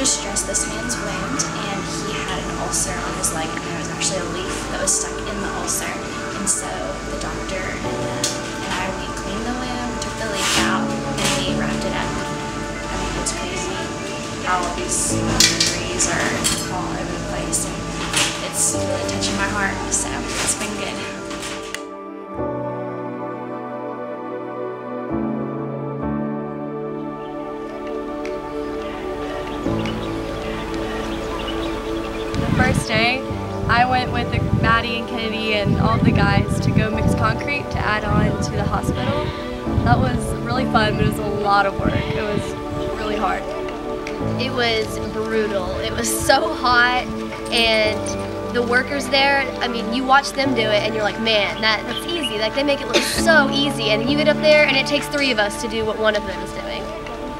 just dressed this man's wound, and he had an ulcer on his leg, and there was actually a leaf that was stuck in the ulcer. And so the doctor and I, we cleaned the wound, took the leaf out, and we wrapped it up. I mean, it's crazy how all these injuries are all over the place, and it's really touching my heart, so it's been good. First day, I went with Maddie and Kennedy and all the guys to go mix concrete to add on to the hospital. That was really fun, but it was a lot of work. It was really hard. It was brutal. It was so hot, and the workers there, I mean, you watch them do it and you're like, man, that's easy. Like, they make it look so easy, and you get up there and it takes 3 of us to do what one of them is doing.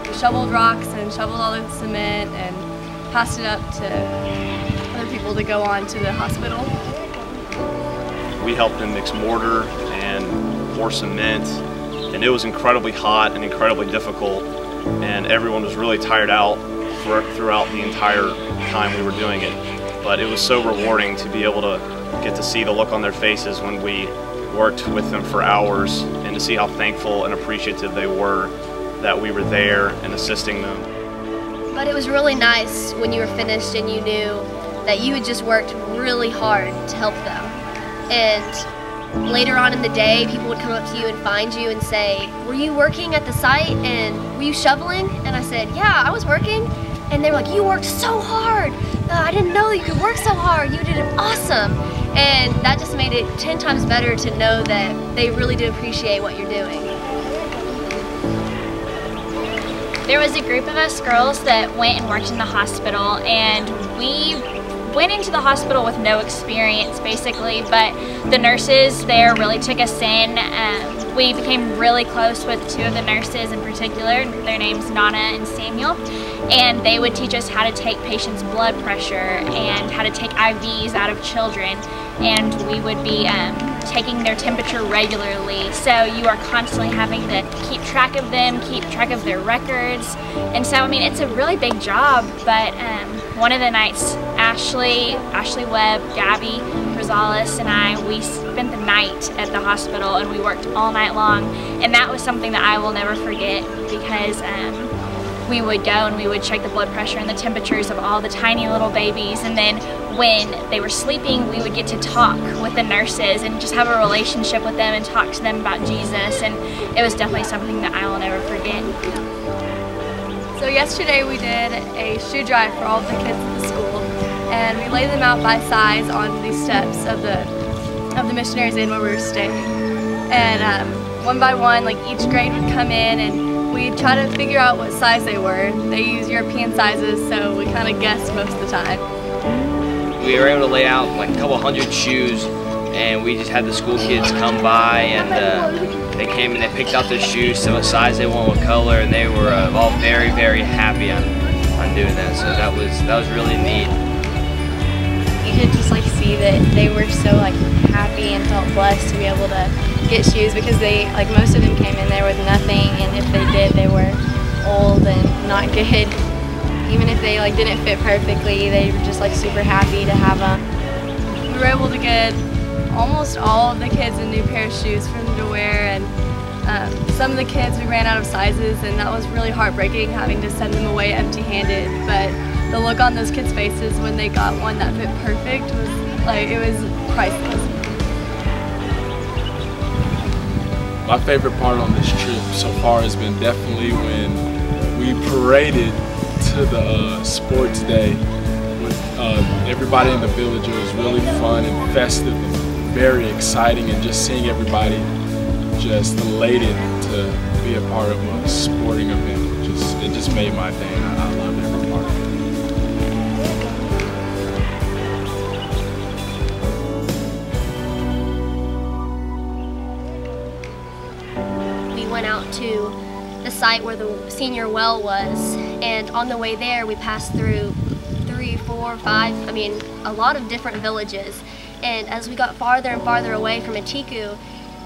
We shoveled rocks and shoveled all the cement and passed it up to people to go on to the hospital. We helped them mix mortar and pour cement, and it was incredibly hot and incredibly difficult, and everyone was really tired out throughout the entire time we were doing it. But it was so rewarding to be able to get to see the look on their faces when we worked with them for hours, and to see how thankful and appreciative they were that we were there and assisting them. But it was really nice when you were finished and you knew that you had just worked really hard to help them. And later on in the day, people would come up to you and find you and say, were you working at the site and were you shoveling? And I said, yeah, I was working. And they were like, you worked so hard. I didn't know that you could work so hard. You did it awesome. And that just made it 10 times better to know that they really do appreciate what you're doing. There was a group of us girls that went and worked in the hospital, and we went into the hospital with no experience basically, but the nurses there really took us in. We became really close with 2 of the nurses in particular. Their names Nana and Samuel, and they would teach us how to take patients' blood pressure and how to take IVs out of children, and we would be taking their temperature regularly, so you are constantly having to keep track of them, keep track of their records. And so I mean, it's a really big job, but one of the nights, Ashley Webb, Gabby Rosales, and I, we spent the night at the hospital, and we worked all night long, and that was something that I will never forget, because we would go and we would check the blood pressure and the temperatures of all the tiny little babies, and then when they were sleeping, we would get to talk with the nurses and just have a relationship with them and talk to them about Jesus, and it was definitely something that I will never forget. So yesterday we did a shoe drive for all of the kids at the school, and we laid them out by size on these steps of the missionaries inn where we were staying. And one by one, like, each grade would come in, and we'd try to figure out what size they were. They use European sizes, so we kind of guessed most of the time. We were able to lay out like a couple hundred shoes, and we just had the school kids come by, and they came and they picked out their shoes, so what size they want, what color, and they were all very, very happy on doing that. So that was really neat. You could just like see that they were so like happy and felt blessed to be able to get shoes, because they, like, most of them came in there with nothing, and if they did, they were old and not good. Even if they like didn't fit perfectly, they were just like super happy to have them. We were able to get almost all of the kids a new pair of shoes for them to wear, and some of the kids we ran out of sizes, and that was really heartbreaking having to send them away empty-handed. But the look on those kids' faces when they got one that fit perfect was like, it was priceless. My favorite part on this trip so far has been definitely when we paraded to the sports day with everybody in the village. It was really fun and festive and very exciting, and just seeing everybody just elated to be a part of a sporting event. It just made my day, and I loved every part of it. We went out to the site where the senior well was, and on the way there we passed through 3, 4, 5, I mean a lot of different villages, and as we got farther and farther away from Ateiku,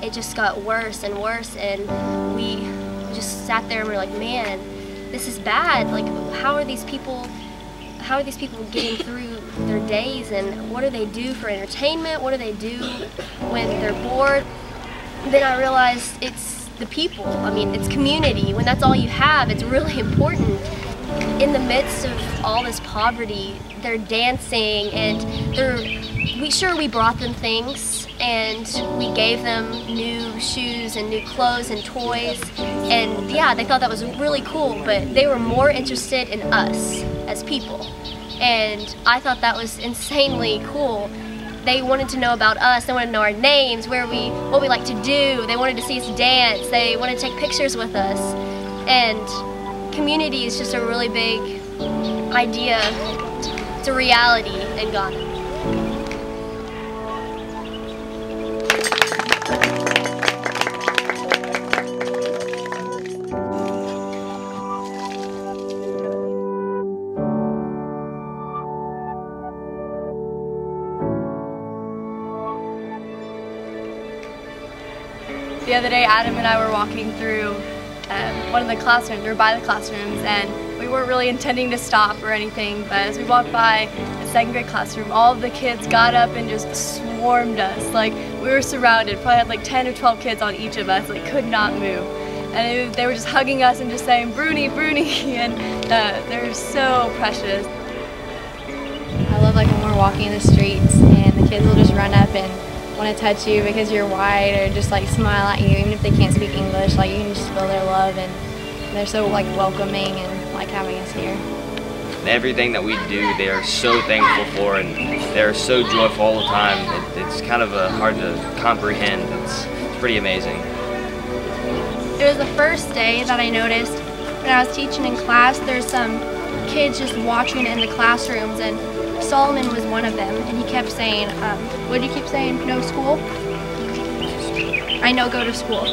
it just got worse and worse, and we just sat there and we were like, man, this is bad. Like, how are these people how are these people getting through their days, and what do they do for entertainment? What do they do when they're bored? Then I realized it's the people. I mean, it's community. When that's all you have, it's really important. In the midst of all this poverty, they're dancing, and we brought them things, and we gave them new shoes and new clothes and toys, and yeah, they thought that was really cool, but they were more interested in us as people, and I thought that was insanely cool. They wanted to know about us, they wanted to know our names, what we like to do, they wanted to see us dance, they wanted to take pictures with us, and community is just a really big idea. It's a reality in Ghana. The other day, Adam and I were walking through one of the classrooms, or by the classrooms, and we weren't really intending to stop or anything, but as we walked by the second grade classroom, all of the kids got up and just swarmed us. Like, we were surrounded, probably had like 10 or 12 kids on each of us, like could not move. And they were just hugging us and just saying, "Bruni, Bruni," and they're so precious. I love like when we're walking the streets and the kids will just run up and want to touch you because you're white, or just like smile at you even if they can't speak English. Like, you can just feel their love, and they're so like welcoming and like having us here. Everything that we do, they are so thankful for, and they're so joyful all the time. It's kind of hard to comprehend. It's pretty amazing. It was the first day that I noticed when I was teaching in class, there's some kids just watching in the classrooms, and Solomon was one of them, and he kept saying, what did you keep saying? No school? I know, go to school.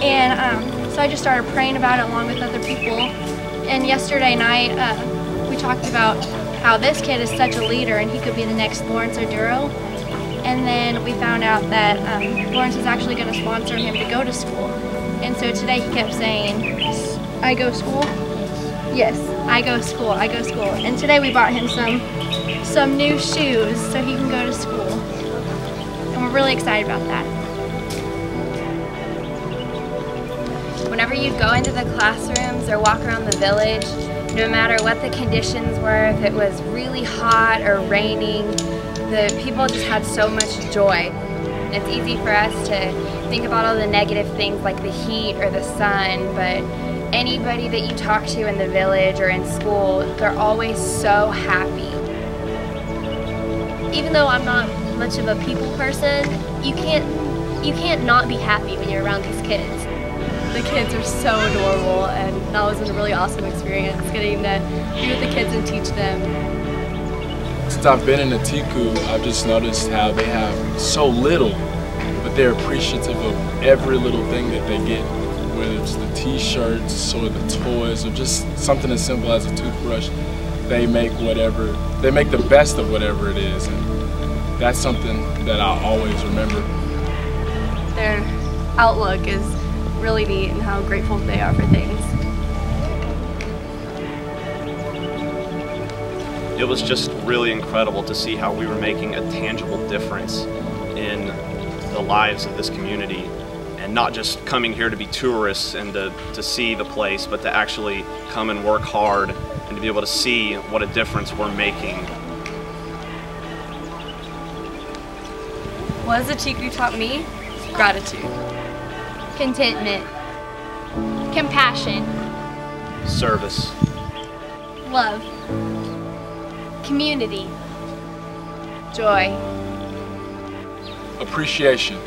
And so I just started praying about it along with other people. And yesterday night, we talked about how this kid is such a leader and he could be the next Lawrence or Duro. And then we found out that Lawrence is actually going to sponsor him to go to school. And so today he kept saying, I go school? Yes, I go school, I go school. And today we bought him some new shoes so he can go to school. And we're really excited about that. Whenever you'd go into the classrooms or walk around the village, no matter what the conditions were, if it was really hot or raining, the people just had so much joy. It's easy for us to think about all the negative things like the heat or the sun, but anybody that you talk to in the village or in school, they're always so happy. Even though I'm not much of a people person, you can't not be happy when you're around these kids. The kids are so adorable, and that was a really awesome experience, getting to be with the kids and teach them. Since I've been in Ateiku, I've just noticed how they have so little, but they're appreciative of every little thing that they get, whether it's the t-shirts or the toys or just something as simple as a toothbrush. They make the best of whatever it is, and that's something that I'll always remember. Their outlook is really neat, and how grateful they are for things. It was just really incredible to see how we were making a tangible difference in the lives of this community, and not just coming here to be tourists and to see the place, but to actually come and work hard and to be able to see what a difference we're making. What has Ateiku taught me? Gratitude. Contentment. Compassion. Service. Love. Community. Joy. Appreciation.